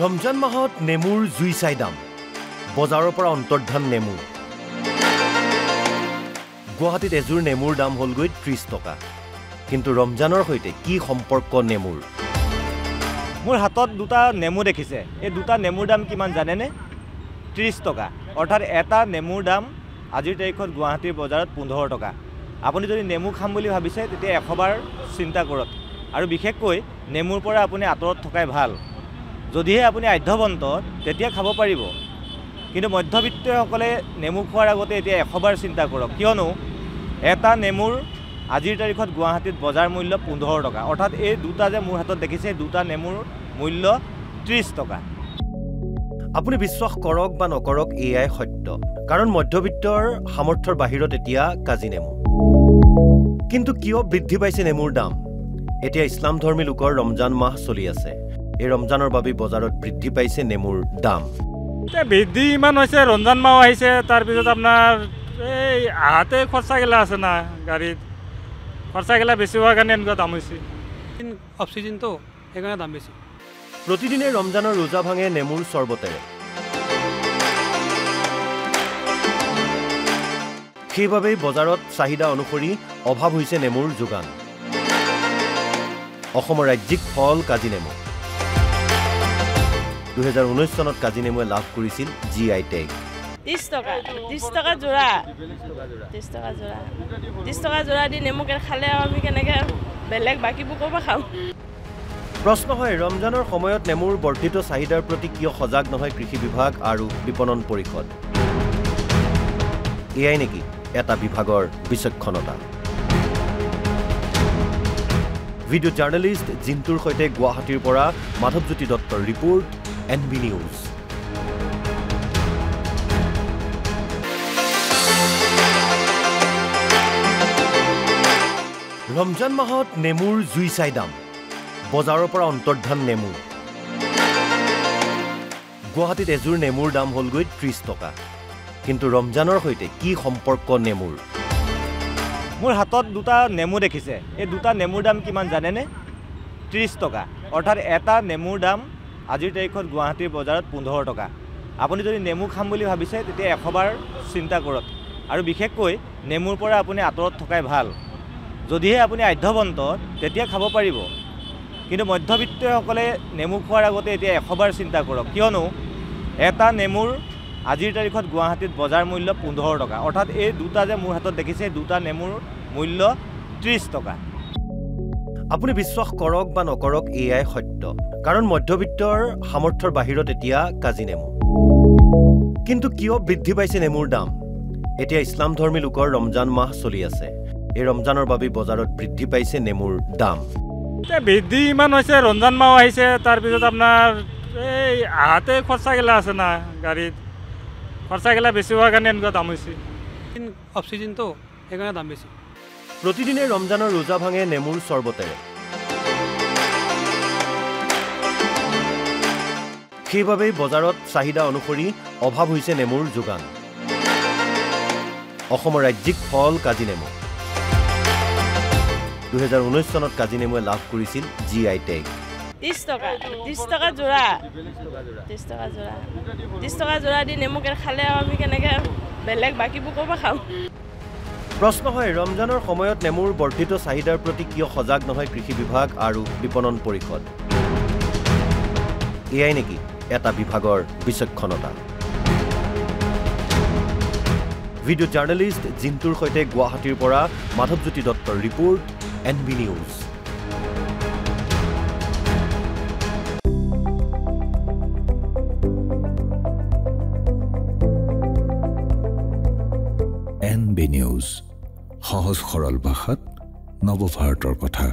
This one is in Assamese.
ৰমজান মাহত নেমুৰ জুই চাই দাম বজাৰৰ পৰা অন্তৰ্ধান নেমু গুৱাহাটীত এজোৰ নেমুৰ দাম হ'লগৈ ৩০ টকা কিন্তু ৰমজানৰ সৈতে কি সম্পৰ্ক নেমুৰ মোৰ হাতত দুটা নেমু দেখিছে এই দুটা নেমুৰ দাম কিমান জানেনে ৩০ টকা অৰ্থাৎ এটা নেমুৰ দাম আজিৰ তাৰিখত গুৱাহাটীৰ বজাৰত ১৫ টকা আপুনি যদি নেমু খাম বুলি ভাবিছে তেতিয়া ১০০ বাৰ চিন্তা কৰক আৰু বিশেষকৈ নেমুৰ পৰা আপুনি আঁতৰত থকাই ভাল যদিহে আপুনি আধ্যবন্ত তেতিয়া খাব পাৰিব কিন্তু মধ্যবিত্তসকলে নেমু খোৱাৰ আগতে এতিয়া ১০০ বাৰ চিন্তা কৰক কিয়নো এটা নেমুৰ আজিৰ তাৰিখত গুৱাহাটীত বজাৰ মূল্য ১৫ টকা অৰ্থাৎ এই দুটা যে মোৰ হাতত দেখিছে দুটা নেমুৰ মূল্য ৩০ টকা আপুনি বিশ্বাস কৰক বা নকৰক এয়াই সত্য কাৰণ মধ্যবিত্তৰ সামৰ্থ্যৰ বাহিৰত এতিয়া কাজি নেমু কিন্তু কিয় বৃদ্ধি পাইছে নেমুৰ দাম এতিয়া ইছলাম ধৰ্মী লোকৰ ৰমজান মাহ চলি আছে এই ৰমজানৰ বাবে বজাৰত বৃদ্ধি পাইছে নেমুৰ দাম বৃদ্ধি ইমান হৈছে ৰমজান মাহ আহিছে তাৰ পিছত আপোনাৰ এই আহাতে খৰচা গেলা আছে না গাড়ীত খৰচা গেলা বেছি হোৱাৰ কাৰণে এনেকুৱা দাম হৈছে অফ চিজন তো সেইকাৰণে দাম বেছি প্ৰতিদিনে ৰমজানৰ ৰোজা ভাঙে নেমুৰ চৰ্বতেৰে সেইবাবেই বজাৰত চাহিদা অনুসৰি অভাৱ হৈছে নেমুৰ যোগান অসমৰ ৰাজ্যিক ফল কাজি নেমু ২০১৯ চনত কাজি নেমুৱে লাভ কৰিছিল GI টেগ ৩০ টকা জোৰা ৩০ টকা জোৰা দি নেমু খালে আমি কেনেকৈ বেলেগ বাকীবোৰ ক'ৰ পৰা খাম প্ৰশ্ন হয় ৰমজানৰ সময়ত নেমুৰ বৰ্ধিত চাহিদাৰ প্ৰতি কিয় সজাগ নহয় কৃষি বিভাগ আৰু বিপণন পৰিষদ এয়াই নেকি এটা বিভাগৰ বিচক্ষণতা ভিডিঅ' জাৰ্নেলিষ্ট জিন্তুৰ সৈতে গুৱাহাটীৰ পৰা মাধৱজ্যোতি দত্তৰ ৰিপৰ্ট NB নিউজ ৰমজান মাহত নেমুৰ জুই চাই দাম বজাৰৰ পৰা অন্তৰ্ধান নেমু গুৱাহাটীত এজোৰ নেমুৰ দাম হ'লগৈ ৩০ টকা কিন্তু ৰমজানৰ সৈতে কি সম্পৰ্ক নেমুৰ মোৰ হাতত দুটা নেমু দেখিছে এই দুটা নেমুৰ দাম কিমান জানেনে ৩০ টকা অৰ্থাৎ এটা নেমুৰ দাম আজিৰ তাৰিখত গুৱাহাটীৰ বজাৰত ১৫ টকা আপুনি যদি নেমু খাম বুলি ভাবিছে তেতিয়া ১০০ বাৰ চিন্তা কৰক আৰু বিশেষকৈ নেমুৰ পৰা আপুনি আঁতৰত থকাই ভাল যদিহে আপুনি আধ্যবন্ত তেতিয়া খাব পাৰিব কিন্তু মধ্যবিত্তসকলে নেমু খোৱাৰ আগতে এতিয়া ১০০ বাৰ চিন্তা কৰক কিয়নো এটা নেমুৰ আজিৰ তাৰিখত গুৱাহাটীত বজাৰ মূল্য ১৫ টকা অৰ্থাৎ এই দুটা যে মোৰ হাতত দেখিছে দুটা নেমুৰ মূল্য ৩০ টকা আপুনি বিশ্বাস কৰক বা নকৰক এয়াই সত্য কাৰণ মধ্যবিত্তৰ সামৰ্থ্যৰ বাহিৰত এতিয়া কাজি নেমু কিন্তু কিয় বৃদ্ধি পাইছে নেমুৰ দাম এতিয়া ইছলাম ধৰ্মী লোকৰ ৰমজান মাহ চলি আছে এই ৰমজানৰ বাবে বজাৰত বৃদ্ধি পাইছে নেমুৰ দাম বৃদ্ধি ইমান হৈছে ৰমজান মাহ আহিছে তাৰ পিছত আপোনাৰ এই আহাতে খৰচা গেলা আছে না গাড়ীত খৰচা গেলা বেছি হোৱাৰ কাৰণে এনেকুৱা দাম হৈছে অফ চিজন তো সেইকাৰণে দাম বেছি প্ৰতিদিনে ৰমজানৰ ৰোজা ভাঙে নেমুৰ চৰ্বতেৰে সেইবাবেই বজাৰত চাহিদা অনুসৰি অভাৱ হৈছে নেমুৰ যোগান অসমৰ ৰাজ্যিক ফল কাজি নেমু ২০১৯ চনত কাজি নেমুৱে লাভ কৰিছিল GI টেগ ৩০ টকা জোৰা ৩০ টকা জোৰা দি নেমু খালে আমি কেনেকৈ বেলেগ বাকীবোৰ ক'ৰ পৰা খাম প্ৰশ্ন হয় ৰমজানৰ সময়ত নেমুৰ বৰ্ধিত চাহিদাৰ প্ৰতি কিয় সজাগ নহয় কৃষি বিভাগ আৰু বিপণন পৰিষদ এয়াই নেকি এটা বিভাগৰ বিচক্ষণতা ভিডিঅ' জাৰ্নেলিষ্ট জিন্তুৰ সৈতে গুৱাহাটীৰ পৰা মাধৱজ্যোতি দত্তৰ report NB news NB news সহজ সৰল ভাষাত নৱভাৰতৰ কথা